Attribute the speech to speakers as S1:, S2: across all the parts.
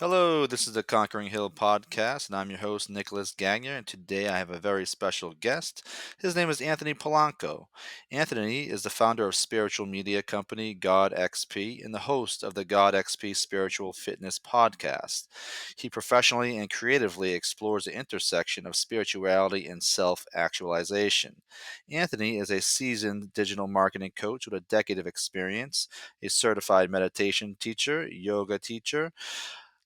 S1: Hello, this is the Conquering Hill podcast, and I'm your host, Nicholas Gagnier. And today I have a very special guest. His name is Anthony Polanco. Anthony is the founder of spiritual media company God XP and the host of the God XP Spiritual Fitness podcast. He professionally and creatively explores the intersection of spirituality and self actualization. Anthony is a seasoned digital marketing coach with a decade of experience, a certified meditation teacher, yoga teacher,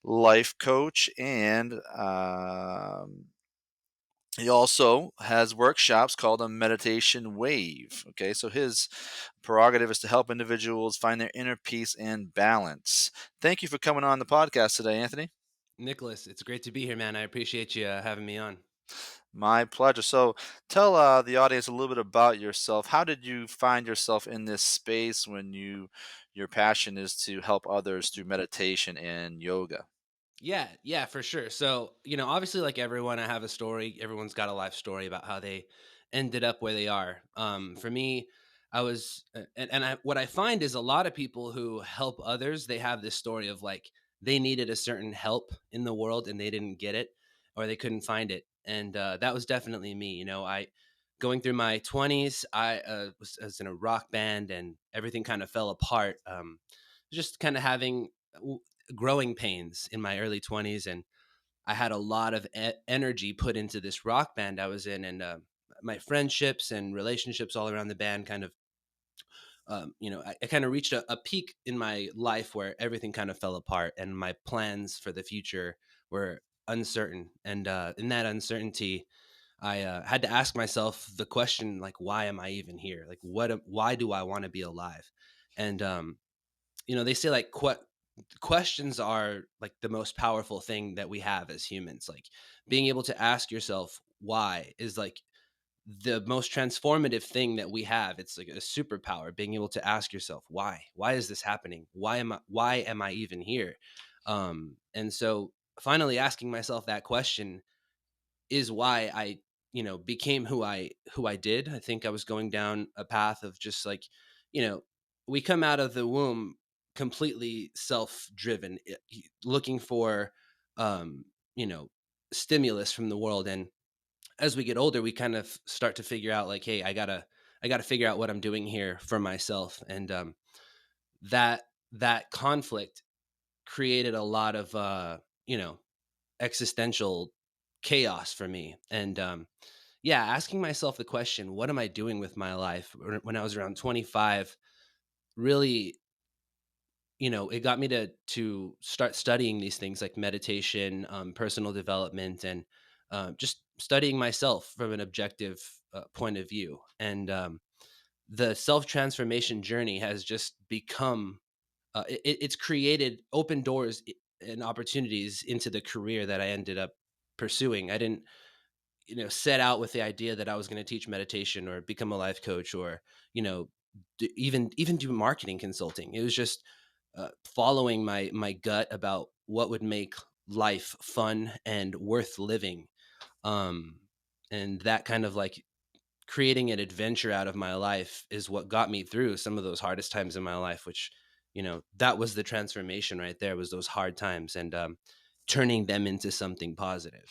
S1: life coach, and he also has workshops called a meditation wave. Okay, so his prerogative is to help individuals find their inner peace and balance. Thank you for coming on the podcast today, Anthony.
S2: Nicholas, it's great to be here, man. I appreciate you having me on.
S1: My pleasure. So, tell the audience a little bit about yourself. How did you find yourself in this space when your passion is to help others through meditation and yoga?
S2: Yeah, for sure. So, obviously, like everyone, I have a story. Everyone's got a life story about how they ended up where they are. For me, I was, what I find is a lot of people who help others, they have this story of like they needed a certain help in the world and they didn't get it or they couldn't find it. And that was definitely me. I going through my 20s, I was in a rock band and everything kind of fell apart. Just kind of having growing pains in my early 20s, and I had a lot of energy put into this rock band I was in, and my friendships and relationships all around the band kind of I kind of reached a peak in my life where everything kind of fell apart and my plans for the future were uncertain, and in that uncertainty I had to ask myself the question, like, why am I even here? Like, why do I want to be alive? And they say like questions are like the most powerful thing that we have as humans. Like being able to ask yourself why is like the most transformative thing that we have. It's like a superpower, being able to ask yourself why is this happening, why am I even here? And so finally asking myself that question is why I became who I did. I think I was going down a path of just like, you know we come out of the womb completely self-driven, looking for um you know stimulus from the world. And as we get older we kind of start to figure out like, hey, I gotta figure out what I'm doing here for myself. And that that conflict created a lot of existential chaos for me. And yeah, asking myself the question, what am I doing with my life, when I was around 25, really, it got me to start studying these things like meditation, personal development, and just studying myself from an objective point of view. And the self transformation journey has just become it's created open doors and opportunities into the career that I ended up pursuing. I didn't, set out with the idea that I was going to teach meditation or become a life coach or, you know, even do marketing consulting. It was just following my gut about what would make life fun and worth living. Um, and that kind of like creating an adventure out of my life is what got me through some of those hardest times in my life, which, that was the transformation right there, was those hard times, and turning them into something positive.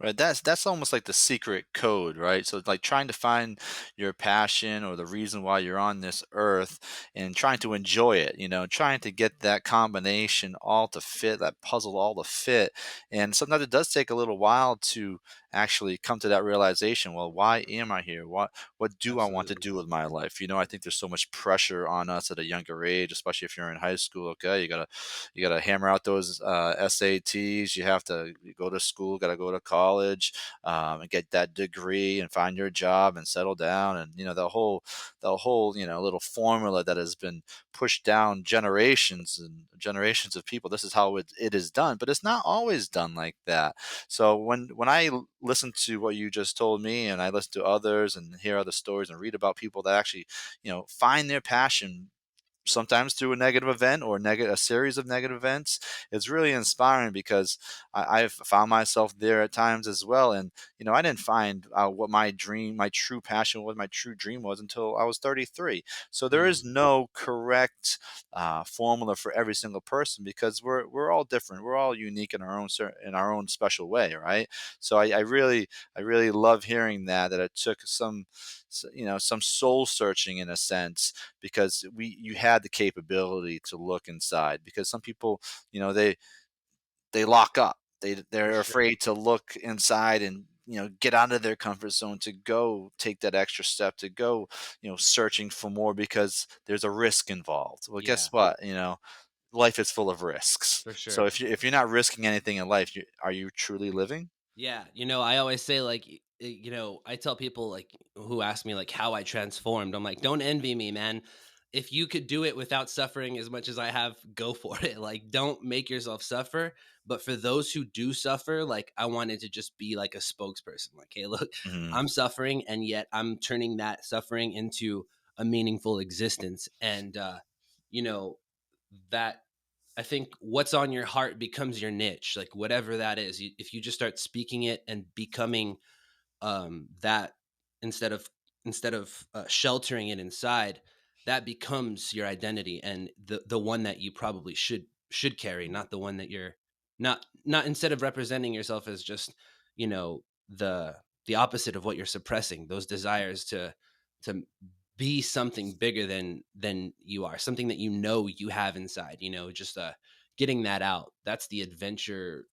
S1: Right, that's almost like the secret code, right? So it's like trying to find your passion or the reason why you're on this earth and trying to enjoy it, trying to get that combination all to fit, that puzzle all to fit. And sometimes it does take a little while to actually come to that realization, well, why am I here? What do I want to
S2: Absolutely.
S1: do with my life? I think there's so much pressure on us at a younger age, especially if you're in high school. Okay, you gotta hammer out those SATs. You have to go to school, got to go to college, and get that degree and find your job and settle down. And the whole little formula that has been pushed down generations and generations of people. This is how it is done, but it's not always done like that. So when I listen to what you just told me, and I listen to others and hear other stories and read about people that actually find their passion sometimes through a negative event or a series of negative events. It's really inspiring because I've found myself there at times as well. And I didn't find what my dream, my true passion, what my true dream was until I was 33. So there is
S2: Mm,
S1: no correct formula for every single person because we're all different. We're all unique in our own in our own special way, right? So I really love hearing that it took some soul searching in a sense, because you had the capability to look inside, because some people, they lock up.
S2: for
S1: They're
S2: sure.
S1: afraid to look inside and get out of their comfort zone, to go take that extra step, to go searching for more, because there's a risk involved. Well,
S2: Yeah,
S1: guess what? Life is full of risks.
S2: for
S1: So
S2: sure.
S1: if you're not risking anything in life, are you truly living?
S2: Yeah, I always say like, I tell people like who ask me like how I transformed. I'm like, don't envy me, man. If you could do it without suffering as much as I have, go for it. Like, don't make yourself suffer. But for those who do suffer, like, I wanted to just be like a spokesperson. Like, hey, look,
S1: Mhm.
S2: I'm suffering, and yet I'm turning that suffering into a meaningful existence. And you know that I think what's on your heart becomes your niche, like whatever that is. If you just start speaking it and becoming that instead of sheltering it inside, that becomes your identity, and the one that you probably should carry, not the one that you're not instead of representing yourself as just the opposite of what you're suppressing, those desires to be something bigger than you are, something that you have inside, just getting that out. That's the adventure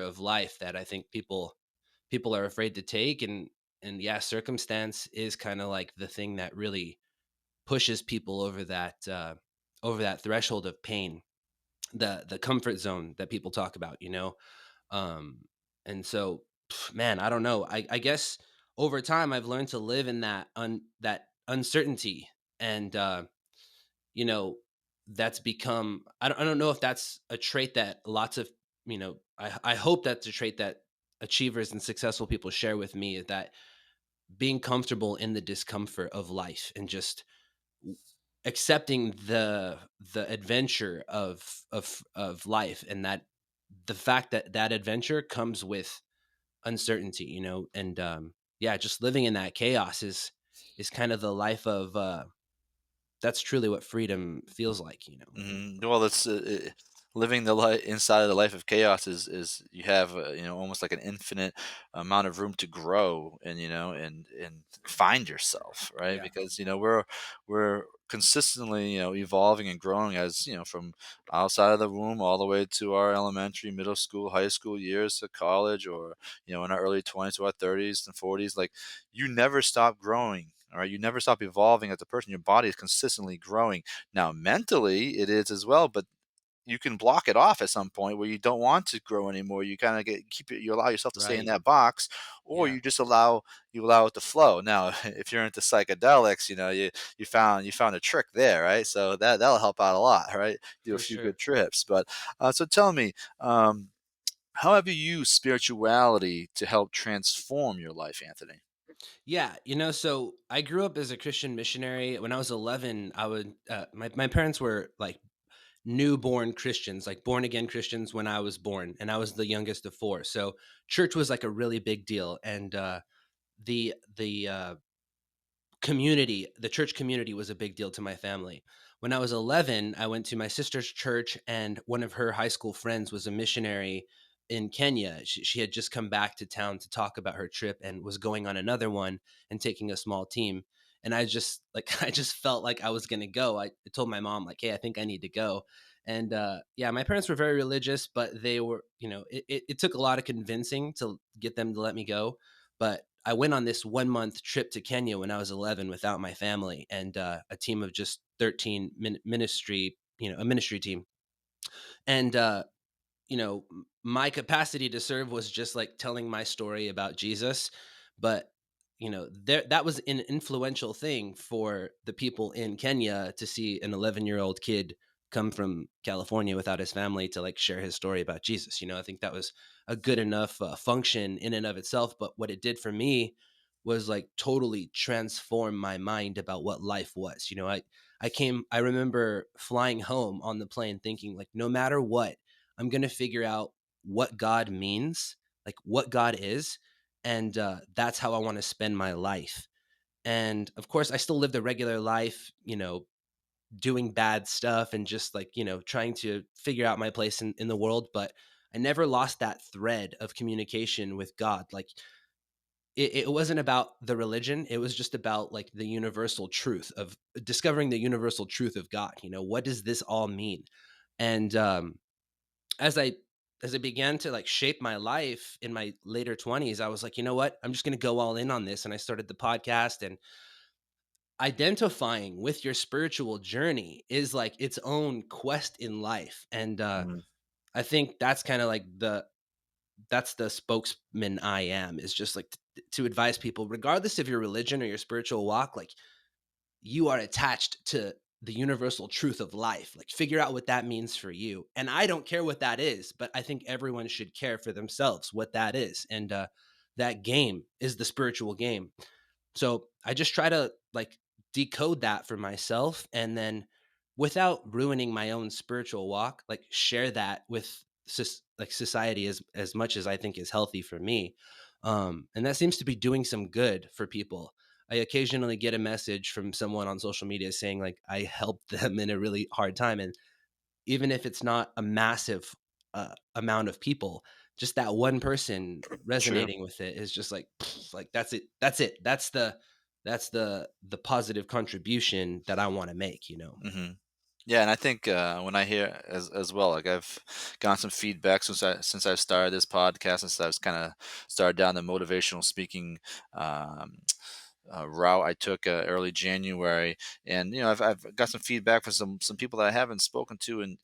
S2: of life that I think people are afraid to take. And yeah, circumstance is kind of like the thing that really pushes people over that threshold of pain, the comfort zone that people talk about, um and so man, I don't know, I guess over time I've learned to live in that uncertainty. And you know that's become, I don't know if that's a trait that lots of, I hope that's a trait that achievers and successful people share with me, is that being comfortable in the discomfort of life and just accepting the adventure of life, and that the fact that that adventure comes with uncertainty, and yeah, just living in that chaos is kind of the life of that's truly what freedom feels like, and
S1: Well, it's living the life inside of the life of chaos is you have almost like an infinite amount of room to grow, and and find yourself, right?
S2: yeah,
S1: Because we're consistently evolving and growing, as from outside of the womb all the way to our elementary, middle school, high school years, to college, or in our early 20s to our 30s and 40s. Like, you never stop growing. All right, you never stop evolving as a person. Your body is consistently growing. Now, mentally, it is as well, but you can block it off at some point where you don't want to grow anymore. You kind of keep it. You allow yourself to stay in
S2: right,
S1: that box, or
S2: yeah,
S1: you just allow it to flow. Now, if you're into psychedelics, you found a trick there, right? So that'll help out a lot, right? Do a
S2: for
S1: few
S2: sure.
S1: good trips. But so tell me, how have you used spirituality to help transform your life, Anthony?
S2: Yeah, so I grew up as a Christian missionary. When I was 11, my parents were like newborn Christians, like born again Christians when I was born, and I was the youngest of four. So church was like a really big deal, and the community, the church community was a big deal to my family. When I was 11, I went to my sister's church, and one of her high school friends was a missionary in Kenya. She had just come back to town to talk about her trip and was going on another one and taking a small team. And I just like I just felt like I was going to go. I told my mom like, "Hey, I think I need to go." And yeah, my parents were very religious, but they were, it took a lot of convincing to get them to let me go. But I went on this 1 month trip to Kenya when I was 11 without my family and a team of just 13 ministry, a ministry team. And my capacity to serve was just like telling my story about Jesus. But that was an influential thing for the people in Kenya to see an 11-year-old kid come from California without his family to like share his story about Jesus. I think that was a good enough function in and of itself. But what it did for me was like totally transform my mind about what life was. I remember flying home on the plane thinking like no matter what, I'm going to figure out what God means, like what God is, and that's how I want to spend my life. And of course, I still lived a regular life, doing bad stuff and just like, trying to figure out my place in the world. But I never lost that thread of communication with God. Like it wasn't about the religion. It was just about like the universal truth of discovering the universal truth of God. What does this all mean? And as I as I began to like shape my life in my later 20s, I was like, you know what? I'm just going to go all in on this. And I started the podcast, and identifying with your spiritual journey is like its own quest in life. And
S1: Mhm.
S2: I think that's kind of like that's the spokesman I am, is just like to advise people regardless of your religion or your spiritual walk, like you are attached to the universal truth of life. Like figure out what that means for you. And I don't care what that is, but I think everyone should care for themselves what that is. And that game is the spiritual game. So I just try to like decode that for myself, and then without ruining my own spiritual walk, like share that with like society as much as I think is healthy for me. And that seems to be doing some good for people. I occasionally get a message from someone on social media saying like I helped them in a really hard time, and even if it's not a massive amount of people, just that one person
S1: True.
S2: resonating with it is just like like that's it, that's the positive contribution that I want to make.
S1: Hmm. Yeah, and I think when I hear as well, like I've gotten some feedback since I started this podcast, since I've kind of started down the motivational speaking um, route I took early January, and I've got some feedback from some people that I haven't spoken to in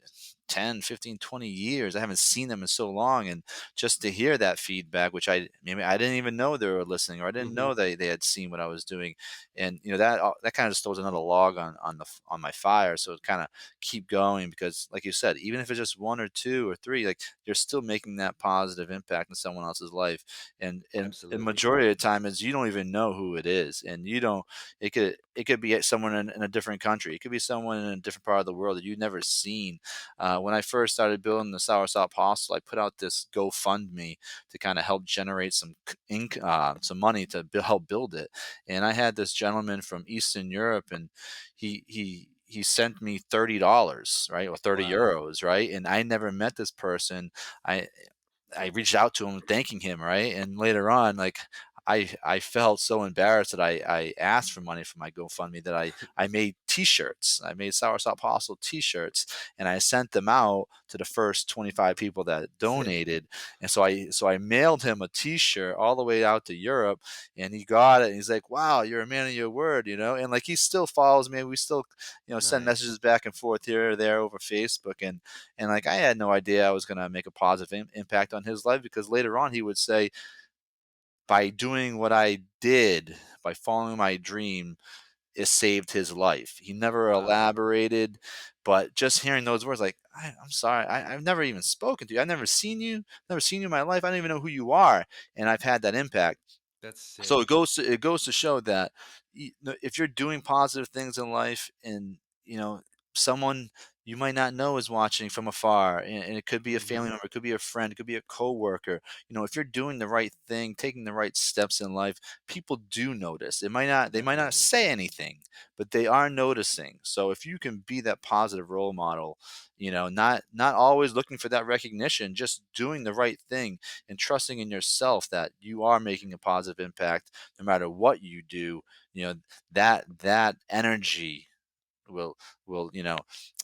S1: 10, 15, 20 years. I haven't seen them in so long, and just to hear that feedback, which I didn't even know they were listening, or I didn't
S2: Hmm.
S1: know they had seen what I was doing, and that kind of just throws another log on my fire, so it kind of keep going, because like you said, even if it's just one or two or three, like you're still making that positive impact in someone else's life, and
S2: Absolutely.
S1: majority of the time is you don't even know who it is, and you don't it could be someone in a different country, it could be someone in a different part of the world that you've never seen. When I first started building the Sour Salt Apostle, I put out this GoFundMe to kind of help generate some money to help build it. And I had this gentleman from Eastern Europe, and he sent me $30, right, or 30
S2: Wow.
S1: euros, right, and I never met this person. I I reached out to him thanking him, right? And later on, like I felt so embarrassed that I asked for money for my GoFundMe, that I made T-shirts. I made Sour Salt Apostle T-shirts, and I sent them out to the first 25 people that
S2: Sick.
S1: donated. And so I mailed him a T-shirt all the way out to Europe, and he got it. And he's like, "Wow, you're a man of your word," And like he still follows me. We still send
S2: Nice.
S1: messages back and forth here or there over Facebook, and like I had no idea I was going to make a positive impact on his life, because later on he would say, by doing what I did, by following my dream, it saved his life. He never
S2: Wow.
S1: elaborated, but just hearing those words, like, I'm sorry, I've never even spoken to you. I've never seen you in my life. I don't even know who you are. And I've had that impact.
S2: That's
S1: So
S2: sick.
S1: it goes to show that if you're doing positive things in life, and someone you might not know is watching from afar, and it could be a family
S2: Hmm.
S1: member, it could be a friend, it could be a coworker. If you're doing the right thing, taking the right steps in life, people do notice. They might not
S2: Definitely.
S1: say anything, but they are noticing. So if you can be that positive role model, not always looking for that recognition, just doing the right thing and trusting in yourself that you are making a positive impact no matter what you do, you know that energy will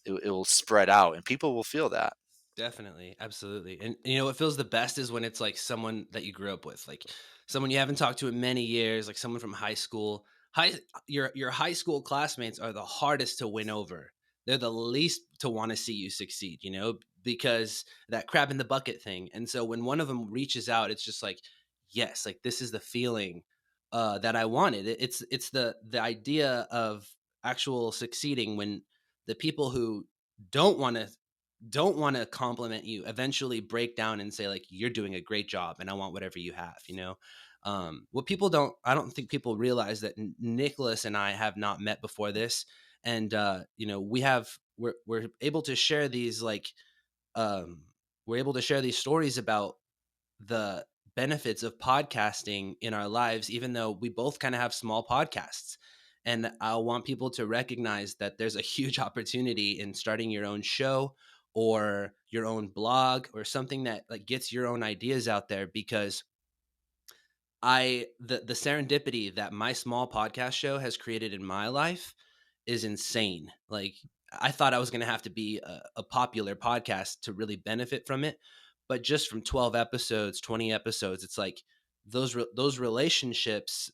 S1: it will spread out, and people will feel that.
S2: Definitely, absolutely. And what feels the best is when it's like someone that you grew up with, like someone you haven't talked to in many years, like someone from high school. Your high school classmates are the hardest to win over. They're the least to want to see you succeed, because that crab in the bucket thing. And so when one of them reaches out, it's just like, yes, like this is the feeling that I wanted. It's the idea of actual succeeding when the people who don't want to don't want to compliment you eventually break down and say like you're doing a great job and I want whatever you have. What people don't, I don't think people realize that Nicholas and I have not met before this, and we're able to share these um, we're able to share these stories about the benefits of podcasting in our lives, even though we both kind of have small podcasts. And I want people to recognize that there's a huge opportunity in starting your own show or your own blog or something that like gets your own ideas out there, because the serendipity that my small podcast show has created in my life is insane. Like, I thought I was going to have to be a popular podcast to really benefit from it, but just from 12 episodes, 20 episodes, it's like those relationships,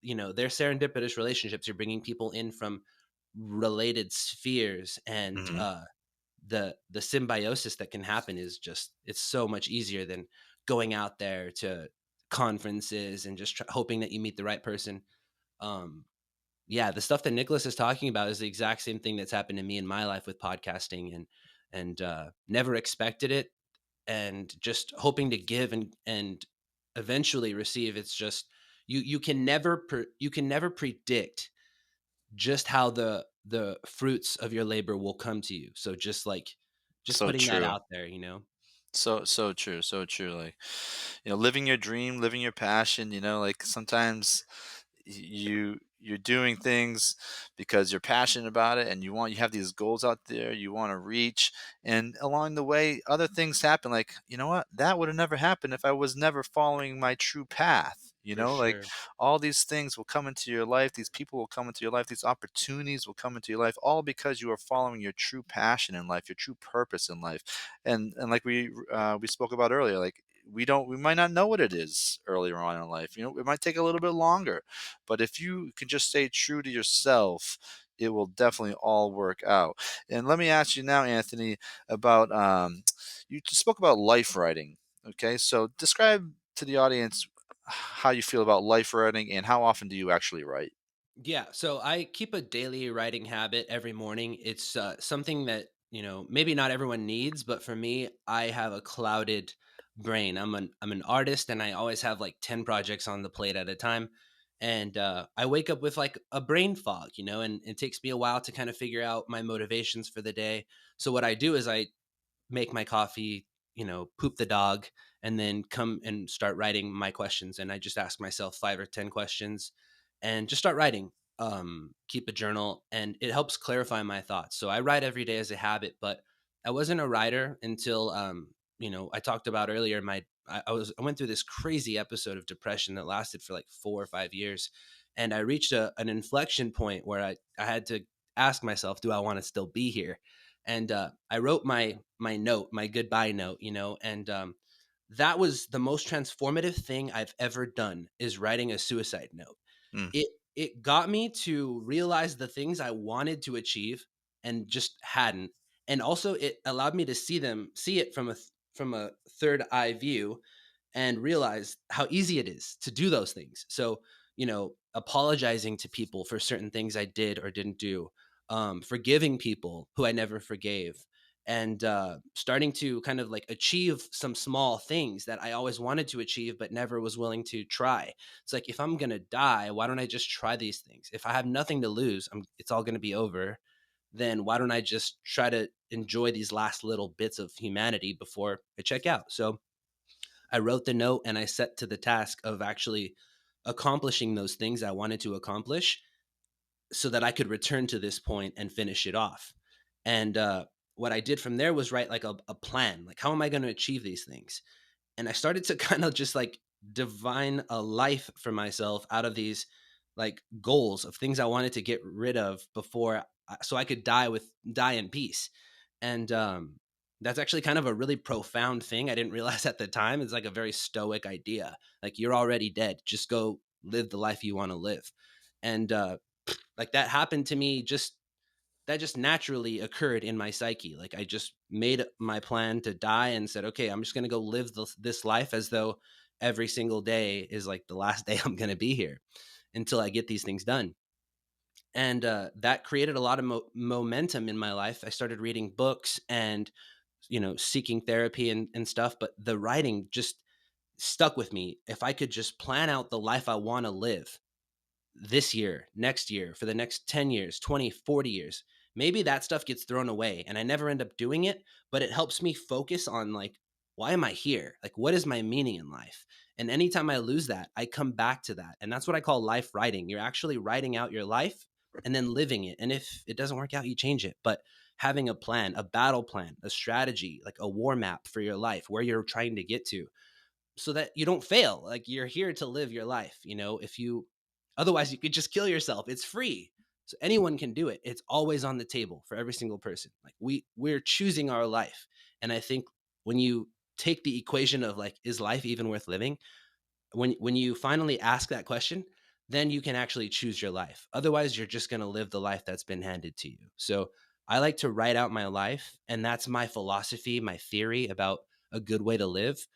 S2: they're serendipitous relationships. You're bringing people in from related spheres, and
S1: Mhm.
S2: the symbiosis that can happen is just, it's so much easier than going out there to conferences and just hoping that you meet the right person. um yeah, the stuff that Nicholas is talking about is the exact same thing that's happened to me in my life with podcasting, and never expected it, and just hoping to give and eventually receive. It's just, you can never predict just how the fruits of your labor will come to you. So just
S1: So
S2: putting that
S1: true.
S2: out there.
S1: So true, so true. Like, living your dream, living your passion. Like sometimes you're doing things because you're passionate about it, and you have these goals out there you want to reach, and along the way other things happen. Like, what, that would have never happened if I was never following my true path.
S2: For
S1: Like,
S2: sure.
S1: all these things will come into your life, these people will come into your life, these opportunities will come into your life, all because you are following your true passion in life, your true purpose in life. And like we spoke about earlier, like, we might not know what it is earlier on in life. It might take a little bit longer, but if you can just stay true to yourself, it will definitely all work out. And let me ask you now, Anthony, about you spoke about life writing. Okay, so describe to the audience how you feel about life writing, and how often do you actually write?
S2: Yeah, so I keep a daily writing habit every morning. It's something that, maybe not everyone needs, but for me, I have a clouded brain. I'm an artist, and I always have like 10 projects on the plate at a time. And I wake up with like a brain fog, and it takes me a while to kind of figure out my motivations for the day. So what I do is I make my coffee, poop the dog, and then come and start writing my questions. And I just ask myself 5 or 10 questions and just start writing. Keep a journal, and it helps clarify my thoughts. So I write every day as a habit, but I wasn't a writer until, I talked about earlier. I went through this crazy episode of depression that lasted for like 4 or 5 years, and I reached an inflection point where I had to ask myself, do I want to still be here? And I wrote my note, my goodbye note, and that was the most transformative thing I've ever done, is writing a suicide note.
S1: Mm,
S2: It got me to realize the things I wanted to achieve and just hadn't, and also it allowed me to see it from a third eye view, and realize how easy it is to do those things. So, apologizing to people for certain things I did or didn't do, forgiving people who I never forgave, and starting to kind of like achieve some small things that I always wanted to achieve but never was willing to try. It's like, if I'm gonna die, why don't I just try these things? If I have nothing to lose, it's all gonna be over. Then why don't I just try to enjoy these last little bits of humanity before I check out? So I wrote the note, and I set to the task of actually accomplishing those things I wanted to accomplish, so that I could return to this point and finish it off. And what I did from there was write like a plan. Like, how am I going to achieve these things? And I started to kind of just like divine a life for myself out of these like goals of things I wanted to get rid of so I could die in peace. And that's actually kind of a really profound thing I didn't realize at the time. It's like a very stoic idea. Like, you're already dead. Just go live the life you want to live. And like, that happened to me, just naturally occurred in my psyche. Like, I just made my plan to die and said, okay, I'm just going to go live this life as though every single day is like the last day I'm going to be here until I get these things done. And that created a lot of momentum in my life. I started reading books and, seeking therapy and stuff. But the writing just stuck with me. If I could just plan out the life I want to live this year, next year, for the next 10 years, 20, 40 years. Maybe that stuff gets thrown away and I never end up doing it, but it helps me focus on like, why am I here? Like, what is my meaning in life? And anytime I lose that, I come back to that. And that's what I call life writing. You're actually writing out your life and then living it. And if it doesn't work out, you change it. But having a plan, a battle plan, a strategy, like a war map for your life, where you're trying to get to, so that you don't fail. Like you're here to live your life, you know, if you otherwise you could just kill yourself. It's free. So anyone can do it. It's always on the table for every single person. Like we're choosing our life. And I think when you take the equation of like, is life even worth living? When you finally ask that question, then you can actually choose your life. Otherwise, you're just going to live the life that's been handed to you. So I like to write out my life, and that's my philosophy, my theory about a good way to live.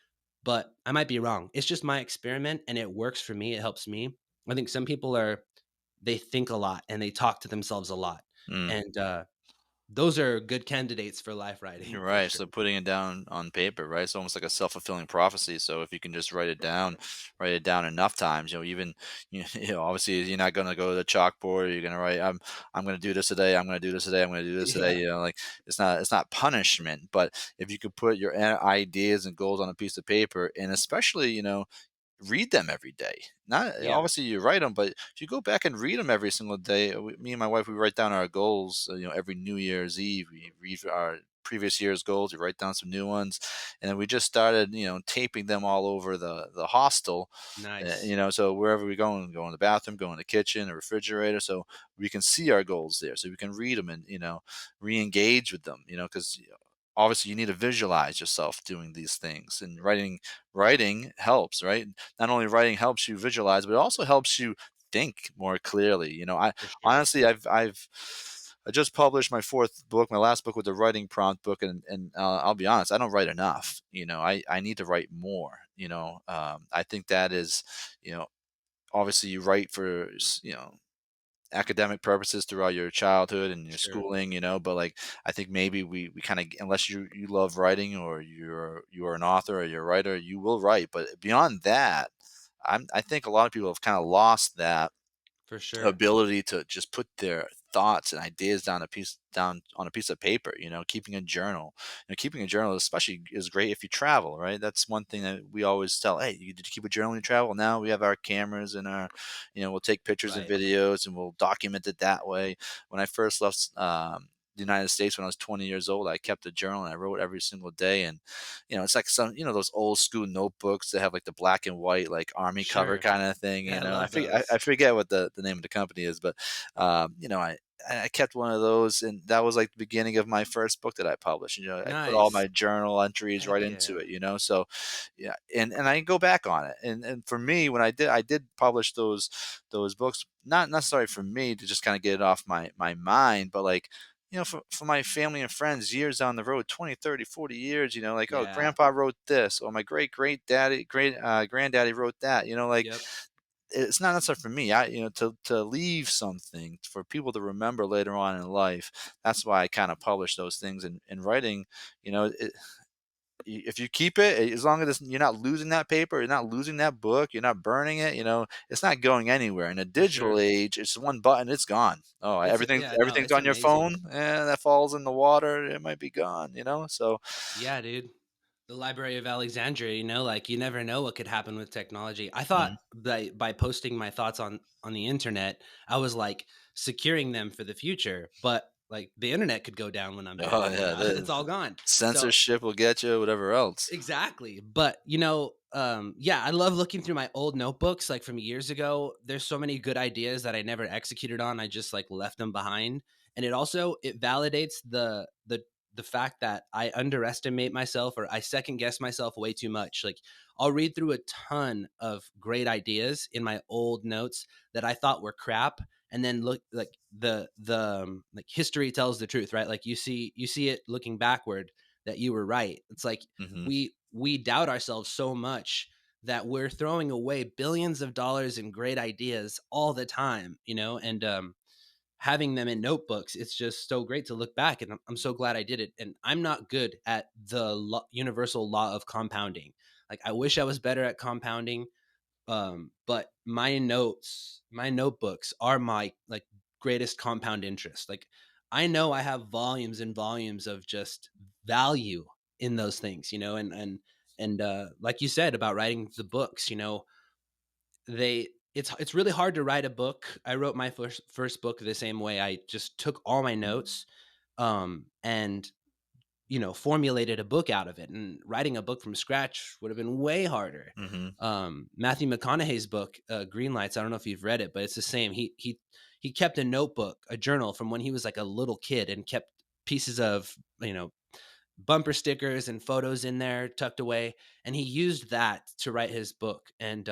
S2: But I might be wrong. It's just my experiment, and it works for me. It helps me. I think some people are they think a lot and they talk to themselves a lot,
S1: Mm.
S2: and those are good candidates for life writing
S1: You're
S2: for
S1: right.
S2: sure.
S1: So putting it down on paper, right? It's almost like a self-fulfilling prophecy. So if you can just write it down enough times, even obviously you're not going to go to the chalkboard. You're going to write, I'm going to do this today. I'm going to do this today. I'm going to do this today.
S2: Yeah,
S1: Like it's not punishment, but if you could put your ideas and goals on a piece of paper, and especially read them every day. Not
S2: yeah,
S1: obviously you write them, but if you go back and read them every single day, me and my wife we write down our goals. Every New Year's Eve we read our previous year's goals. We write down some new ones, and then we just started taping them all over the hostel.
S2: nice
S1: So wherever we go in the bathroom, go in the kitchen, the refrigerator, so we can see our goals there, so we can read them and re-engage with them. Because obviously you need to visualize yourself doing these things, and writing helps, right? Not only writing helps you visualize, but it also helps you think more clearly. I
S2: for sure.
S1: honestly, I just published my fourth book, my last book with the writing prompt book, and I'll be honest, I don't write enough. I need to write more. I think that is, you know, obviously you write for academic purposes throughout your childhood and your
S2: Sure,
S1: schooling, but like I think maybe we kind of, unless you love writing, or you're an author or you're a writer, you will write. But beyond that, I think a lot of people have kind of lost that
S2: for sure.
S1: ability to just put their thoughts and ideas down on a piece of paper. Keeping a journal. Keeping a journal especially is great if you travel, right? That's one thing that we always tell, hey, did you keep a journal when you travel? Now we have our cameras and our, we'll take pictures and
S2: Right.
S1: videos and we'll document it that way. When I first left the United States when I was 20 years old, I kept a journal and I wrote every single day. And it's like some, those old school notebooks that have like the black and white, like army cover
S2: Sure.
S1: kind of thing.
S2: Yeah, I
S1: I
S2: love
S1: forget, I
S2: those.
S1: forget what the name of the company is, but I kept one of those, and that was like the beginning of my first book that I published. I put all
S2: Nice.
S1: my journal entries
S2: Heck
S1: right into
S2: yeah.
S1: it. So yeah, and I go back on it. And for me, when I did publish those books, not necessarily for me to just kind of get it off my mind, but like for my family and friends years down the road, 20, 30, 40 years, like, oh,
S2: Yeah.
S1: grandpa wrote this, or my great granddaddy wrote that, like
S2: Yep.
S1: it's not necessarily for me. To leave something for people to remember later on in life. That's why I kind of publish those things in writing. If you keep it, as long as you're not losing that paper, you're not losing that book, you're not burning it. It's not going anywhere. In a
S2: For
S1: digital
S2: sure.
S1: age, it's one button, it's gone. Oh, everything's
S2: Yeah, no,
S1: everything's
S2: it's
S1: on your
S2: amazing.
S1: phone. That falls in the water, it might be gone. So.
S2: Yeah, dude. The Library of Alexandria, like you never know what could happen with technology. I thought
S1: Mhm.
S2: by posting my thoughts on the internet, I was like securing them for the future, but like the internet could go down when I'm dead
S1: Oh
S2: and
S1: yeah,
S2: it's
S1: the
S2: all gone. So
S1: censorship will get you. Whatever else.
S2: exactly. But, yeah, I love looking through my old notebooks like from years ago. There's so many good ideas that I never executed on. I just like left them behind. And it validates the fact that I underestimate myself or I second guess myself way too much. Like I'll read through a ton of great ideas in my old notes that I thought were crap, and then look like like history tells the truth, right? Like you see it looking backward that you were right. It's like
S1: Hmm.
S2: we doubt ourselves so much that we're throwing away billions of dollars in great ideas all the time, and having them in notebooks, it's just so great to look back, and I'm so glad I did it. And I'm not good at the universal law of compounding. Like I wish I was better at compounding, but my notebooks are my like greatest compound interest. Like I know I have volumes and volumes of just value in those things, and like you said about writing the books, they it's really hard to write a book. I wrote my first book the same way. I just took all my notes, and formulated a book out of it. And writing a book from scratch would have been way harder.
S1: Hmm.
S2: Matthew McConaughey's book, Green Lights. I don't know if you've read it, but it's the same. He kept a notebook, a journal from when he was like a little kid, and kept pieces of bumper stickers and photos in there tucked away, and he used that to write his book. And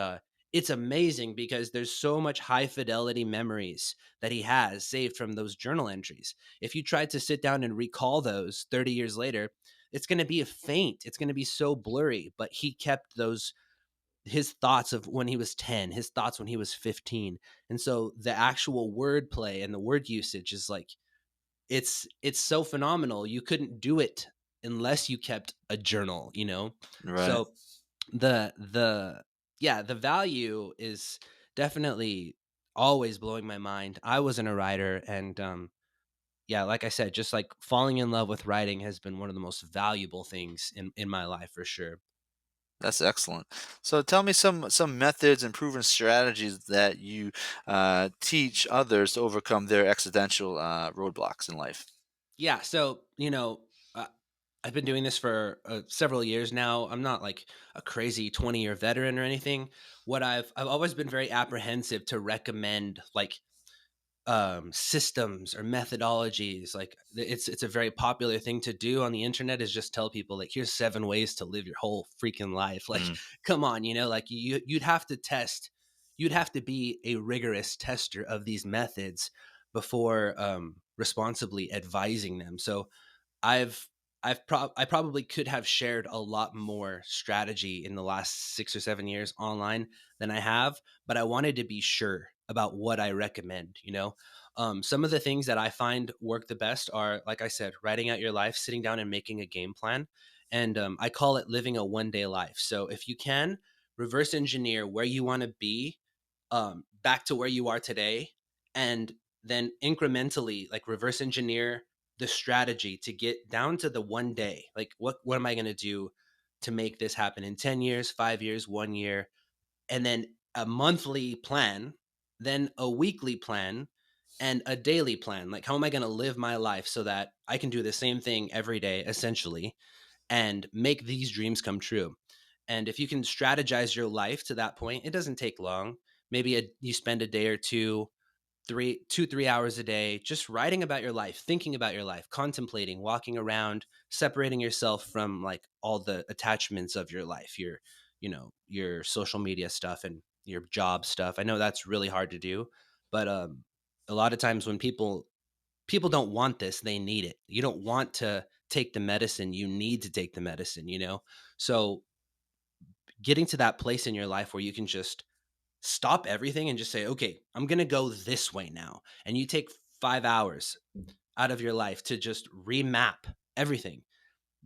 S2: it's amazing because there's so much high fidelity memories that he has saved from those journal entries. If you tried to sit down and recall those 30 years later, it's going to be a faint, it's going to be so blurry. But he kept those, his thoughts of when he was 10, his thoughts when he was 15. And so the actual wordplay and the word usage is like, it's so phenomenal. You couldn't do it unless you kept a journal.
S1: Right.
S2: So the yeah, the value is definitely always blowing my mind. I wasn't a writer, and yeah, like I said, just like falling in love with writing has been one of the most valuable things in my life for sure.
S1: That's excellent. So tell me some methods and proven strategies that you teach others to overcome their accidental roadblocks in life.
S2: Yeah, so uh, I've been doing this for several years now. I'm not like a crazy 20-year veteran or anything. What I've always been very apprehensive to recommend like systems or methodologies. Like it's a very popular thing to do on the internet, is just tell people like, here's 7 ways to live your whole freaking life. Like
S1: Mm,
S2: come on, like you'd have to test, you'd have to be a rigorous tester of these methods before responsibly advising them. So I've I probably could have shared a lot more strategy in the last 6 or 7 years online than I have, but I wanted to be sure about what I recommend. Some of the things that I find work the best are, like I said, writing out your life, sitting down and making a game plan. And I call it living a one-day life. So if you can, reverse engineer where you want to be, back to where you are today, and then incrementally like reverse engineer the strategy to get down to the one day. Like what am I going to do to make this happen in 10 years, 5 years, 1 year, and then a monthly plan, then a weekly plan, and a daily plan. Like how am I going to live my life so that I can do the same thing every day essentially, and make these dreams come true. And if you can strategize your life to that point, it doesn't take long. Maybe you spend a day or two, 3 hours a day, just writing about your life, thinking about your life, contemplating, walking around, separating yourself from like all the attachments of your life, your social media stuff and your job stuff. I know that's really hard to do, but a lot of times when people don't want this, they need it. You don't want to take the medicine, you need to take the medicine. So getting to that place in your life where you can just stop everything and just say, okay, I'm going to go this way now. And you take 5 hours out of your life to just remap everything.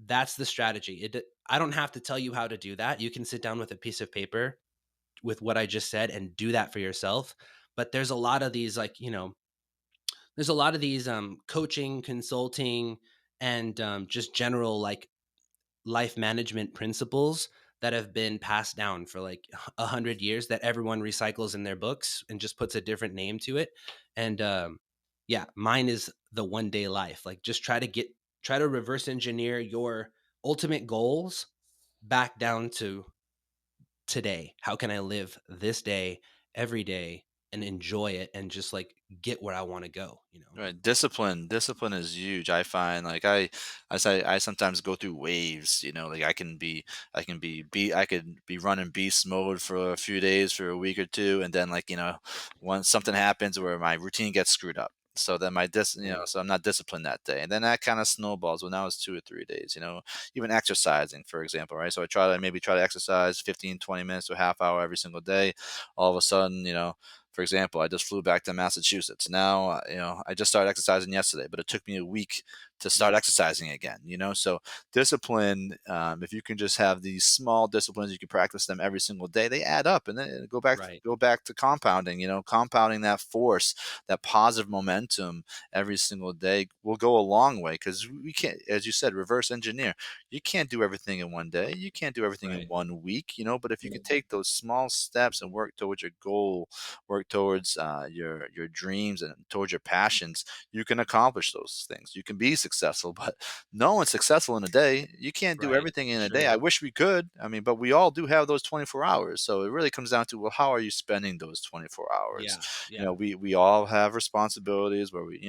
S2: That's the strategy. I don't have to tell you how to do that. You can sit down with a piece of paper with what I just said and do that for yourself. But there's a lot of these, like, there's a lot of these coaching, consulting, and just general like life management principles that have been passed down for like 100 years that everyone recycles in their books and just puts a different name to it. And yeah, mine is the one day life. Like just try to reverse engineer your ultimate goals back down to today. How can I live this day every day and enjoy it and just like get where I want to go?
S1: right. Discipline is huge. I find like I say I sometimes go through waves. Like I could be running beast mode for a few days, for a week or two, and then like once something happens where my routine gets screwed up. So then
S2: Mm.
S1: so I'm not disciplined that day, and then that kind of snowballs. Well, now it's 2 or 3 days. Even exercising, for example, right? So I try to exercise 15, 20 minutes to a half hour every single day. All of a sudden, For example, I just flew back to Massachusetts. Now, I just started exercising yesterday, but it took me a week to start
S2: Yeah.
S1: exercising again. So discipline, if you can just have these small disciplines, you can practice them every single day. They add up, and then
S2: Right.
S1: go back to compounding. Compounding that force, that positive momentum every single day will go a long way, because we can't, as you said, reverse engineer. You can't do everything in one day. You can't do everything in
S2: Right.
S1: one week. But if you could take those small steps and work towards your goal, work towards your dreams and towards your passions, you can accomplish those things. You can be successful, but no one's successful in a day. You can't do
S2: Right.
S1: everything
S2: For
S1: in a day.
S2: sure.
S1: I wish we could. I mean, but we all do have those 24 hours. So it really comes down to, well, how are you spending those 24 hours?
S2: Yeah. Yeah.
S1: We all have responsibilities where we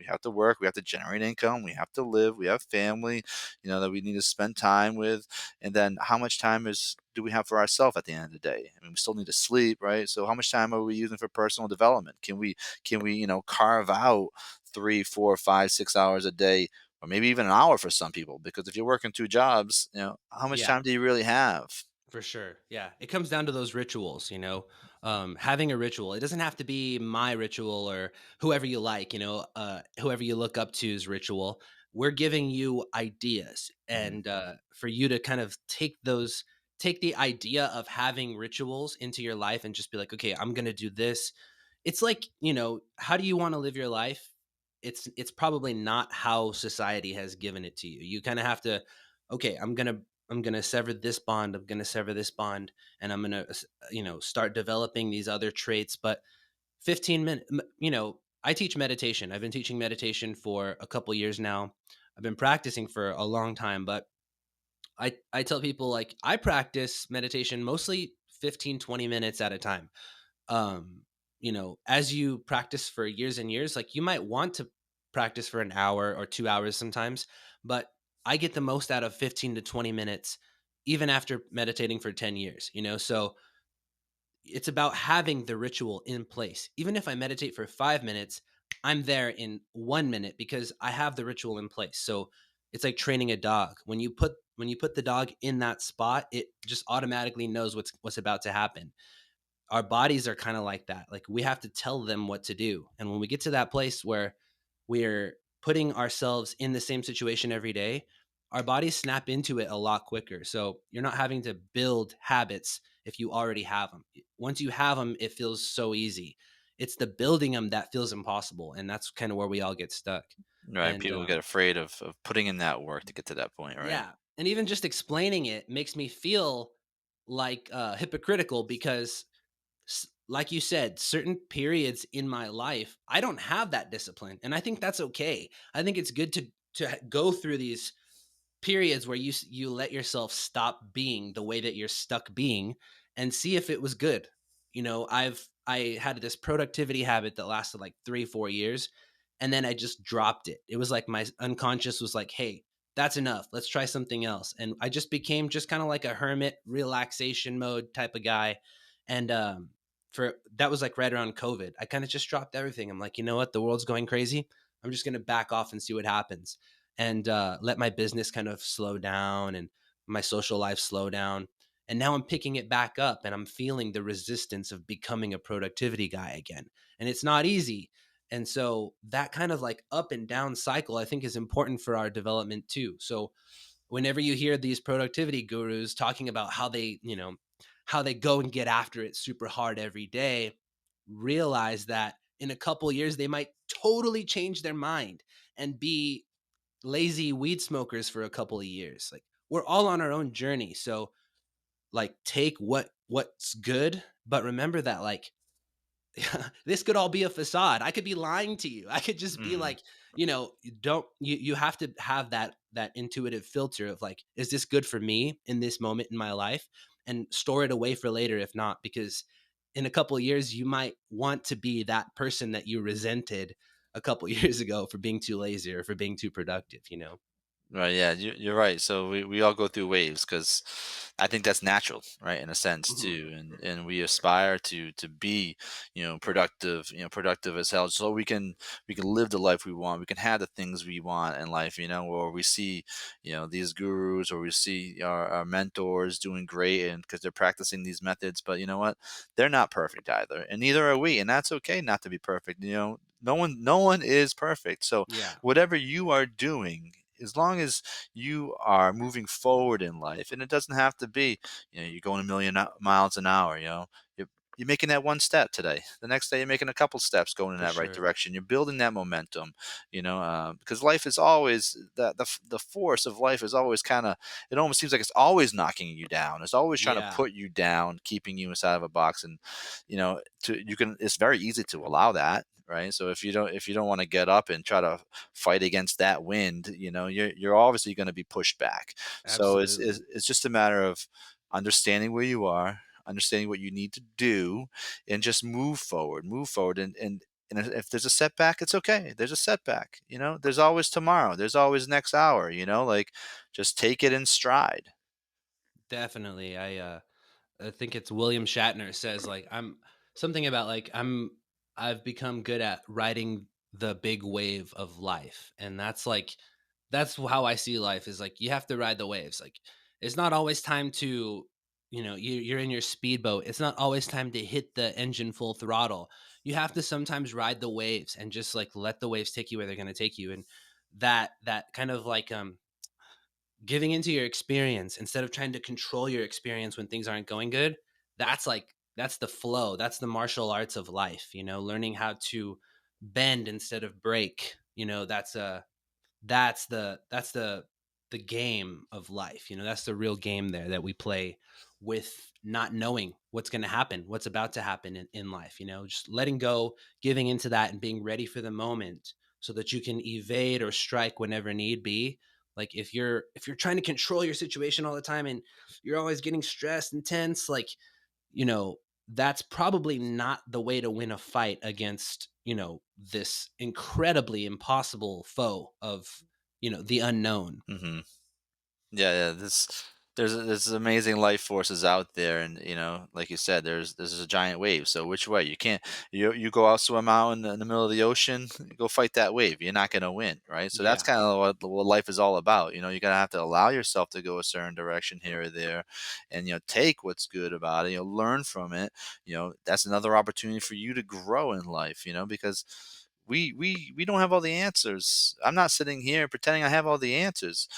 S1: have to work, we have to generate income, we have to live, we have family, that we need to spend time with. And then how much time is do we have for ourselves at the end of the day? I mean, we still need to sleep, right? So how much time are we using for personal development? Can we carve out 3, 4, 5, 6 hours a day, or maybe even an hour for some people? Because if you're working two jobs, how much
S2: Yeah.
S1: time do you really have?
S2: For sure. Yeah. It comes down to those rituals, having a ritual. It doesn't have to be my ritual or whoever you like, whoever you look up to's ritual. We're giving you ideas
S1: Mhm.
S2: and for you to kind of take the idea of having rituals into your life and just be like, okay, I'm going to do this. It's like, how do you want to live your life? It's probably not how society has given it to you. You kind of have to, okay, I'm gonna sever this bond. I'm gonna sever this bond, and I'm gonna start developing these other traits. But 15 minutes, I teach meditation. I've been teaching meditation for a couple years now. I've been practicing for a long time, but I tell people like I practice meditation mostly 15-20 minutes at a time. As you practice for years and years, like you might want to practice for an hour or 2 hours sometimes, but I get the most out of 15 to 20 minutes, even after meditating for 10 years, So it's about having the ritual in place. Even if I meditate for 5 minutes, I'm there in 1 minute because I have the ritual in place. So it's like training a dog. When you put the dog in that spot, it just automatically knows what's about to happen. Our bodies are kind of like that. Like we have to tell them what to do. And when we get to that place where we're putting ourselves in the same situation every day, our bodies snap into it a lot quicker. So you're not having to build habits if you already have them. Once you have them, it feels so easy. It's the building them that feels impossible. And that's kind of where we all get stuck.
S1: Right.
S2: And
S1: People get afraid of putting in that work to get to that point, right?
S2: yeah. And even just explaining it makes me feel like hypocritical because like you said, certain periods in my life, I don't have that discipline, and I think that's okay. I think it's good to go through these periods where you let yourself stop being the way that you're stuck being and see if it was good. I had this productivity habit that lasted like 3-4 years, and then I just dropped it. It was like my unconscious was like, hey, that's enough, let's try something else. And I just became just kind of like a hermit relaxation mode type of guy. And for that was like right around COVID. I kind of just dropped everything. I'm like, you know what, the world's going crazy, I'm just going to back off and see what happens, and let my business kind of slow down and my social life slow down. And now I'm picking it back up and I'm feeling the resistance of becoming a productivity guy again. And it's not easy. And so that kind of like up and down cycle, I think, is important for our development too. So whenever you hear these productivity gurus talking about how they go and get after it super hard every day, realize that in a couple years they might totally change their mind and be lazy weed smokers for a couple of years. Like we're all on our own journey. So like take what's good, but remember that like this could all be a facade. I could be lying to you. I could just be
S1: Mhm.
S2: like, you have to have that intuitive filter of like, is this good for me in this moment in my life? And store it away for later if not, because in a couple of years you might want to be that person that you resented a couple years ago for being too lazy or for being too productive.
S1: Right, yeah, you're right. So we all go through waves because I think that's natural, right, in a sense
S2: Mhm.
S1: too, and we aspire to be, productive, productive as hell, so we can live the life we want, we can have the things we want in life, or we see, these gurus, or we see our mentors doing great, and because they're practicing these methods, but you know what, they're not perfect either, and neither are we, and that's okay not to be perfect. No one is perfect. So
S2: Yeah.
S1: whatever you are doing, as long as you are moving forward in life, and it doesn't have to be, you're going a million miles an hour, you're, you're making that one step today. The next day, you're making a couple steps going in
S2: For
S1: that right
S2: sure.
S1: direction. You're building that momentum, because life is always the force of life is always kind of, it almost seems like it's always knocking you down. It's always trying to
S2: Yeah.
S1: put you down, keeping you inside of a box, and it's very easy to allow that, right? So if you don't want to get up and try to fight against that wind, you're obviously going to be pushed back. So
S2: Absolutely.
S1: it's just a matter of understanding where you are, understanding what you need to do, and just move forward. And if there's a setback, it's okay. There's a setback. There's always tomorrow. There's always next hour. Like just take it in stride.
S2: Definitely. I think it's William Shatner says like I'm something about like I've become good at riding the big wave of life. And that's how I see life is like you have to ride the waves. Like it's not always time to, you're in your speedboat. It's not always time to hit the engine full throttle. You have to sometimes ride the waves and just like let the waves take you where they're going to take you. And that kind of like giving into your experience instead of trying to control your experience when things aren't going good, that's the flow, that's the martial arts of life, learning how to bend instead of break. That's the game of life. That's the real game there that we play with not knowing what's going to happen, what's about to happen in life. Just letting go, giving into that, and being ready for the moment so that you can evade or strike whenever need be. Like if you're trying to control your situation all the time and you're always getting stressed and tense, like you know that's probably not the way to win a fight against this incredibly impossible foe of the unknown.
S1: Hmm. Yeah, yeah. There's amazing life forces out there, and like you said, there's a giant wave. So which way? You can't, you go out swim out in the middle of the ocean, go fight that wave. You're not gonna win, right? So that's
S2: Yeah,
S1: kind of what life is all about. You're gonna have to allow yourself to go a certain direction here or there, and take what's good about it. Learn from it. That's another opportunity for you to grow in life. Because we don't have all the answers. I'm not sitting here pretending I have all the answers.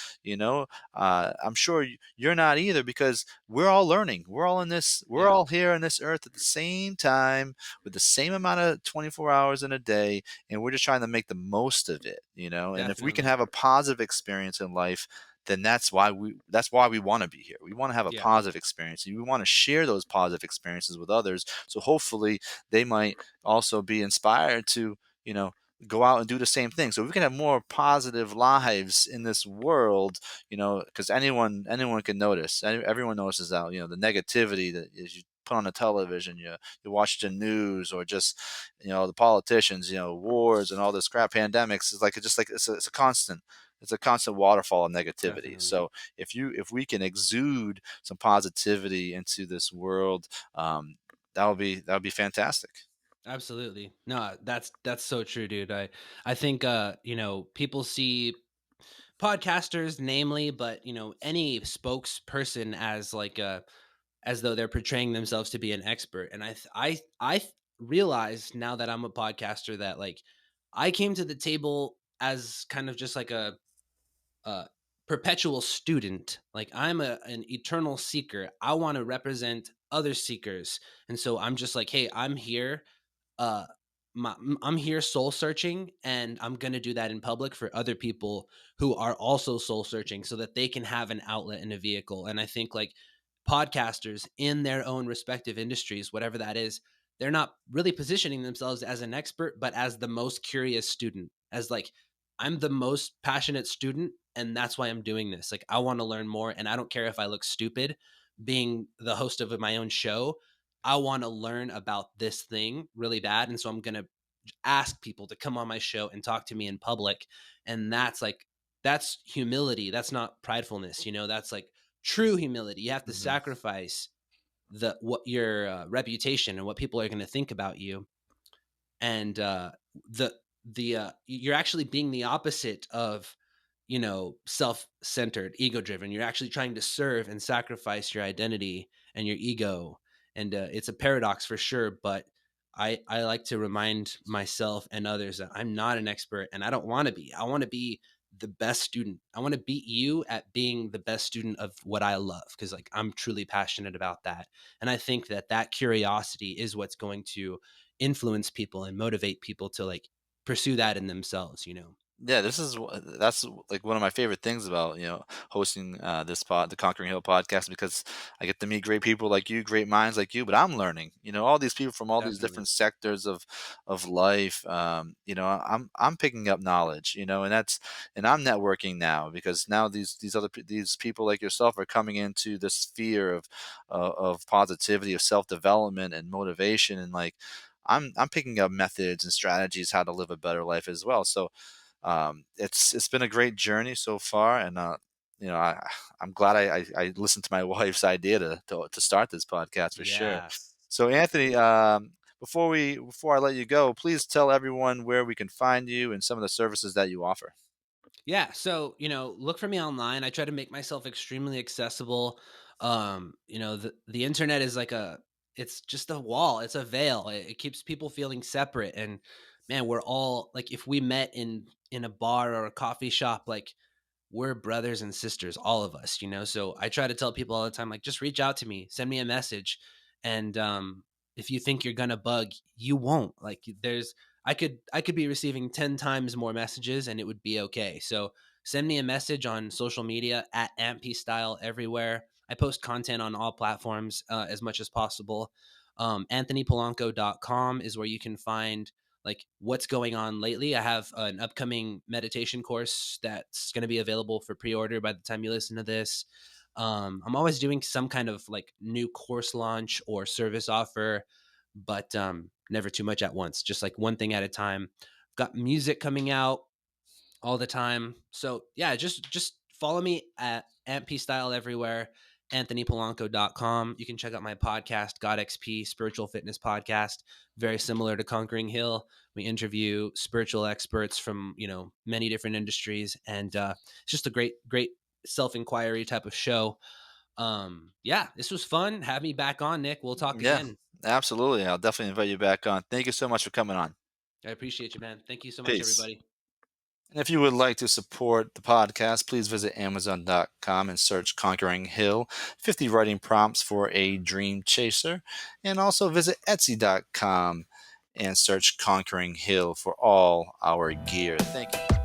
S1: I'm sure you're not either, because we're all learning. We're all in this. We're
S2: yeah,
S1: all here on this earth at the same time with the same amount of 24 hours in a day, and we're just trying to make the most of it. And if we can
S2: definitely.
S1: have a positive experience in life, then that's why we want to be here. We want to have a
S2: Yeah,
S1: positive experience. And we want to share those positive experiences with others. So hopefully they might also be inspired to, you know, go out and do the same thing. So we can have more positive lives in this world, because anyone can notice. Everyone notices that, the negativity that is you put on the television, you watch the news, or just the politicians, wars and all this crap, pandemics. Is like it's just like it's a constant. It's a constant waterfall of negativity.
S2: definitely.
S1: So if we can exude some positivity into this world, that would be fantastic.
S2: Absolutely. No, that's so true, dude. I think people see podcasters namely, but any spokesperson as like a as though they're portraying themselves to be an expert. And realize now that I'm a podcaster that like I came to the table as kind of just like a perpetual student. Like I'm an eternal seeker. I want to represent other seekers. And so I'm just like, hey, I'm here uh I'm here soul searching, and I'm going to do that in public for other people who are also soul searching so that they can have an outlet and a vehicle. And I think like podcasters in their own respective industries, whatever that is, they're not really positioning themselves as an expert, but as the most curious student, as like, I'm the most passionate student, and that's why I'm doing this. Like, I want to learn more, and I don't care if I look stupid being the host of my own show. I want to learn about this thing really bad. And so I'm going to ask people to come on my show and talk to me in public. And that's like that's humility. That's not pridefulness. That's like true humility. You have to
S1: Mhm.
S2: sacrifice the what your reputation and what people are going to think about you, and you're actually being the opposite of self-centered, ego-driven. You're actually trying to serve and sacrifice your identity and your ego, and it's a paradox for sure. But I like to remind myself and others that I'm not an expert, and I don't want to be. I want to be the best student. I want to beat you at being the best student of what I love, because like I'm truly passionate about that. And I think that that curiosity is what's going to influence people and motivate people to like pursue that in themselves.
S1: Yeah, that's like one of my favorite things about hosting the Conquering Hill podcast, because I get to meet great people like you, great minds like you. But I'm learning, all these people from all these
S2: Definitely.
S1: different sectors of life. I'm picking up knowledge, and I'm networking now, because now these people like yourself are coming into the sphere of positivity, of self development and motivation, and like I'm picking up methods and strategies how to live a better life as well. So it's been a great journey so far, and you know, I I'm glad I listened to my wife's idea to start this podcast for sure.
S2: Yeah.
S1: So Anthony,
S2: Absolutely.
S1: before I let you go, please tell everyone where we can find you and some of the services that you offer.
S2: Yeah, so, look for me online. I try to make myself extremely accessible. The internet is like it's just a wall, it's a veil. It keeps people feeling separate, and man, we're all like if we met in a bar or a coffee shop, like we're brothers and sisters, all of us. So I try to tell people all the time, like, just reach out to me, send me a message. And if you think you're gonna bug, you won't. Like there's I could be receiving 10 times more messages and it would be okay. So send me a message on social media at ampy style everywhere. I post content on all platforms as much as possible. Anthonypolanco.com is where you can find like what's going on lately. I have an upcoming meditation course that's going to be available for pre-order by the time you listen to this. I'm always doing some kind of like new course launch or service offer, but never too much at once, just like one thing at a time. I've got music coming out all the time. So yeah, just follow me at AmpP Style everywhere, anthonypolanco.com. You can check out my podcast, God XP Spiritual Fitness Podcast, very similar to Conquering Hill. We interview spiritual experts from, many different industries. And it's just a great self-inquiry type of show. Yeah, this was fun. Have me back on, Nick. We'll talk
S1: Yeah,
S2: again.
S1: absolutely. I'll definitely invite you back on. Thank you so much for coming on.
S2: I appreciate you, man. Thank you so much,
S1: Peace.
S2: everybody.
S1: And if you would like to support the podcast, please visit Amazon.com and search Conquering Hill, 50 writing prompts for a dream chaser. And also visit Etsy.com and search Conquering Hill for all our gear. Thank you.